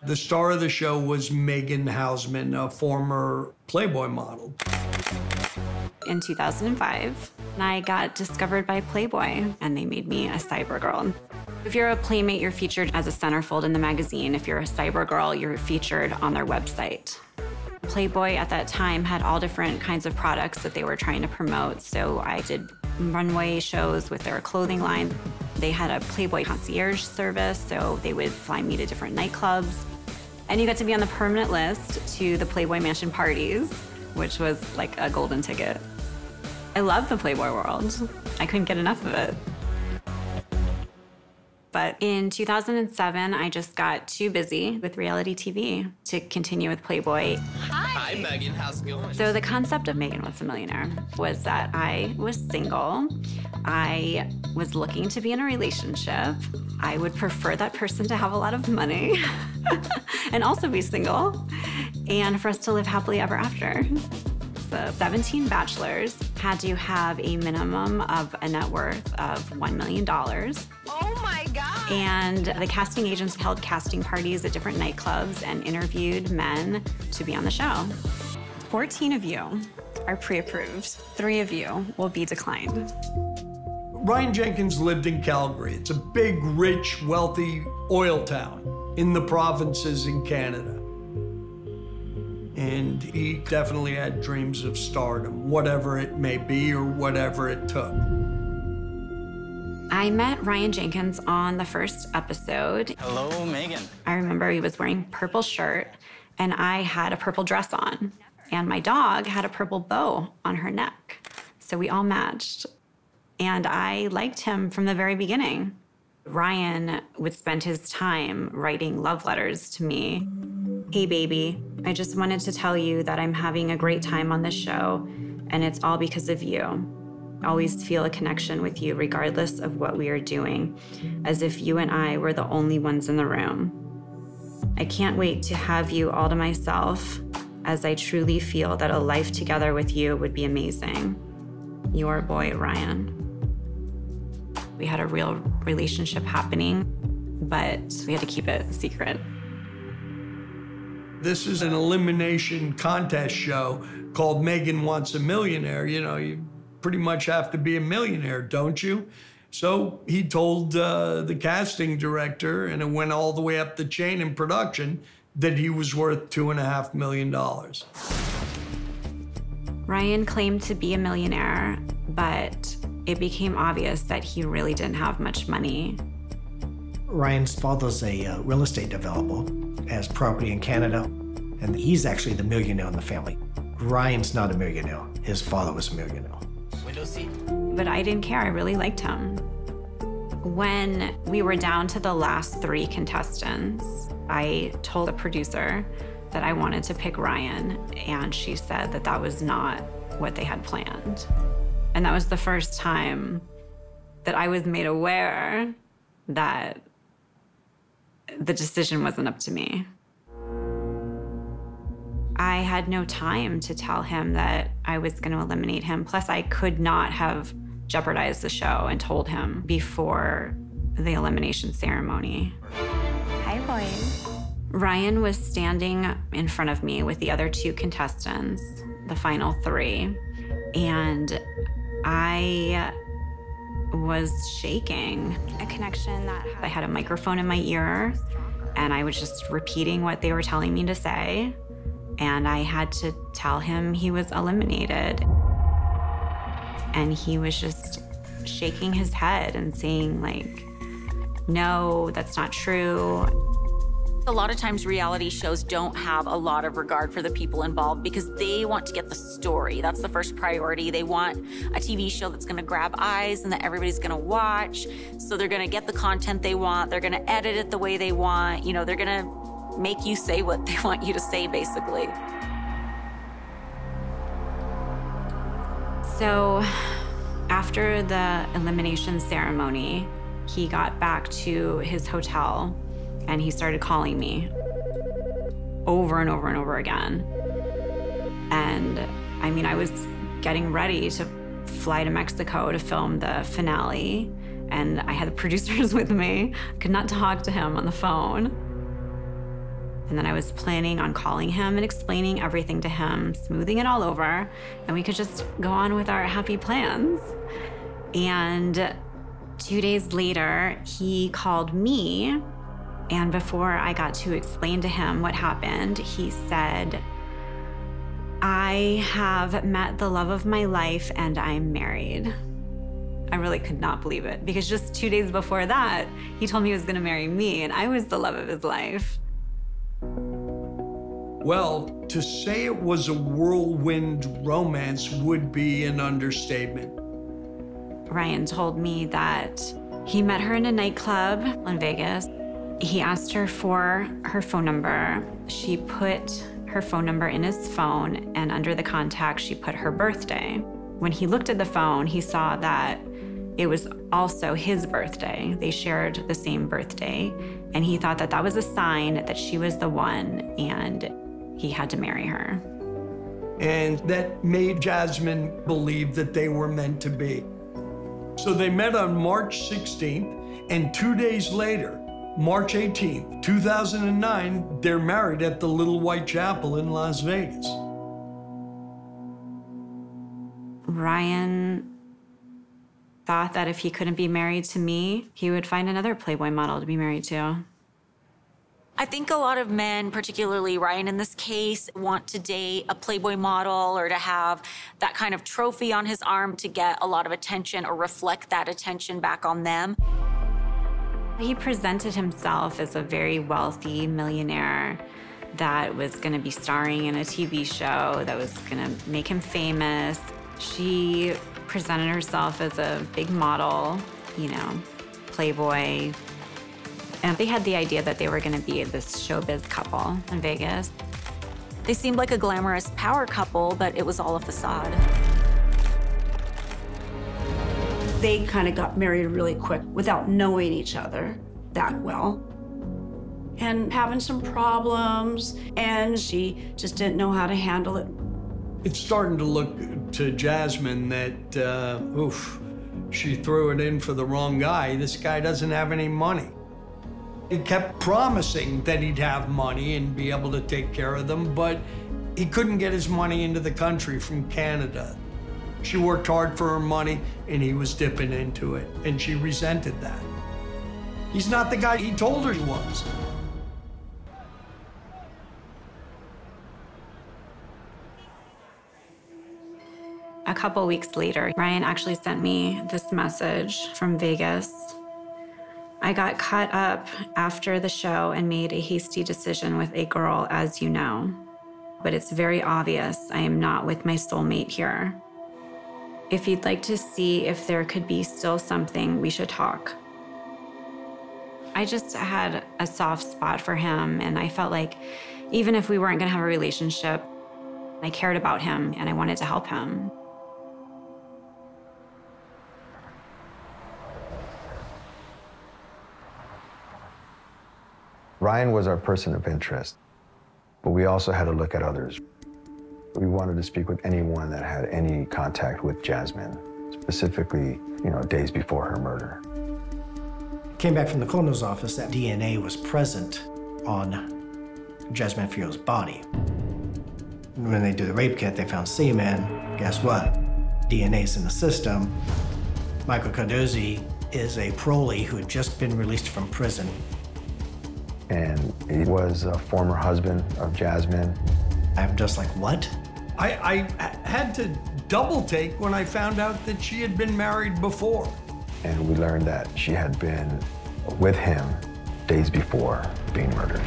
The star of the show was Megan Hausman, a former Playboy model. In 2005, I got discovered by Playboy, and they made me a cyber girl. If you're a Playmate, you're featured as a centerfold in the magazine. If you're a cyber girl, you're featured on their website. Playboy at that time had all different kinds of products that they were trying to promote. So I did runway shows with their clothing line. They had a Playboy concierge service, so they would fly me to different nightclubs. And you got to be on the permanent list to the Playboy Mansion parties, which was like a golden ticket. I love the Playboy world. I couldn't get enough of it. But in 2007, I just got too busy with reality TV to continue with Playboy. Hi, Megan. How's it going? So the concept of Megan Wants a Millionaire was that I was single. I was looking to be in a relationship. I would prefer that person to have a lot of money and also be single, and for us to live happily ever after. The 17 bachelors had to have a minimum of a net worth of $1 million. Oh my God! And the casting agents held casting parties at different nightclubs and interviewed men to be on the show. 14 of you are pre-approved. 3 of you will be declined. Ryan Jenkins lived in Calgary. It's a big, rich, wealthy oil town in the provinces in Canada. And he definitely had dreams of stardom, whatever it may be or whatever it took. I met Ryan Jenkins on the first episode. Hello, Megan. I remember he was wearing a purple shirt, and I had a purple dress on. And my dog had a purple bow on her neck. So we all matched. And I liked him from the very beginning. Ryan would spend his time writing love letters to me. Hey, baby, I just wanted to tell you that I'm having a great time on this show, and it's all because of you. I always feel a connection with you regardless of what we are doing, as if you and I were the only ones in the room. I can't wait to have you all to myself, as I truly feel that a life together with you would be amazing. Your boy, Ryan. We had a real relationship happening, but we had to keep it secret. This is an elimination contest show called Megan Wants a Millionaire. You know, you pretty much have to be a millionaire, don't you? So he told the casting director, and it went all the way up the chain in production, that he was worth $2.5 million. Ryan claimed to be a millionaire, but it became obvious that he really didn't have much money. Ryan's father's a real estate developer, has property in Canada, and he's actually the millionaire in the family. Ryan's not a millionaire. His father was a millionaire. Window seat. But I didn't care. I really liked him. When we were down to the last 3 contestants, I told the producer that I wanted to pick Ryan, and she said that that was not what they had planned. And that was the first time that I was made aware that the decision wasn't up to me. I had no time to tell him that I was going to eliminate him. Plus, I could not have jeopardized the show and told him before the elimination ceremony. Hi, boys. Ryan was standing in front of me with the other 2 contestants, the final 3, and I was shaking. A connection that I had a microphone in my ear, and I was just repeating what they were telling me to say, and I had to tell him he was eliminated. And he was just shaking his head and saying, like, no, that's not true. A lot of times reality shows don't have a lot of regard for the people involved because they want to get the story. That's the first priority. They want a TV show that's gonna grab eyes and that everybody's gonna watch. So they're gonna get the content they want. They're gonna edit it the way they want. You know, they're gonna make you say what they want you to say, basically. So after the elimination ceremony, he got back to his hotel and he started calling me over and over and over again. And I mean, I was getting ready to fly to Mexico to film the finale, and I had the producers with me. I could not talk to him on the phone. And then I was planning on calling him and explaining everything to him, smoothing it all over, and we could just go on with our happy plans. And 2 days later, he called me, and before I got to explain to him what happened, he said, "I have met the love of my life and I'm married." I really could not believe it, because just 2 days before that, he told me he was gonna marry me, and I was the love of his life. Well, to say it was a whirlwind romance would be an understatement. Ryan told me that he met her in a nightclub in Vegas. He asked her for her phone number. She put her phone number in his phone, and under the contact, she put her birthday. When he looked at the phone, he saw that it was also his birthday. They shared the same birthday, and he thought that that was a sign that she was the one, and he had to marry her. And that made Jasmine believe that they were meant to be. So they met on March 16th, and 2 days later, March 18th, 2009, they're married at the Little White Chapel in Las Vegas. Ryan thought that if he couldn't be married to me, he would find another Playboy model to be married to. I think a lot of men, particularly Ryan in this case, want to date a Playboy model or to have that kind of trophy on his arm to get a lot of attention or reflect that attention back on them. He presented himself as a very wealthy millionaire that was gonna be starring in a TV show that was gonna make him famous. She presented herself as a big model, you know, Playboy. And they had the idea that they were gonna be this showbiz couple in Vegas. They seemed like a glamorous power couple, but it was all a facade. They kind of got married really quick without knowing each other that well. And having some problems, and she just didn't know how to handle it. It's starting to look to Jasmine that, she threw it in for the wrong guy. This guy doesn't have any money. He kept promising that he'd have money and be able to take care of them, but he couldn't get his money into the country from Canada. She worked hard for her money, and he was dipping into it, and she resented that. He's not the guy he told her he was. A couple weeks later, Ryan actually sent me this message from Vegas. "I got caught up after the show and made a hasty decision with a girl, as you know. But it's very obvious I am not with my soulmate here. If you'd like to see if there could be still something, we should talk." I just had a soft spot for him, and I felt like even if we weren't gonna have a relationship, I cared about him and I wanted to help him. Ryan was our person of interest, but we also had to look at others. We wanted to speak with anyone that had any contact with Jasmine, specifically, days before her murder. Came back from the coroner's office that DNA was present on Jasmine Fio's body. When they do the rape kit, they found semen. Guess what? DNA's in the system. Michael Cardozi is a parolee who had just been released from prison. And he was a former husband of Jasmine. I'm just like, what? I had to double take when I found out that she had been married before. And we learned that she had been with him days before being murdered.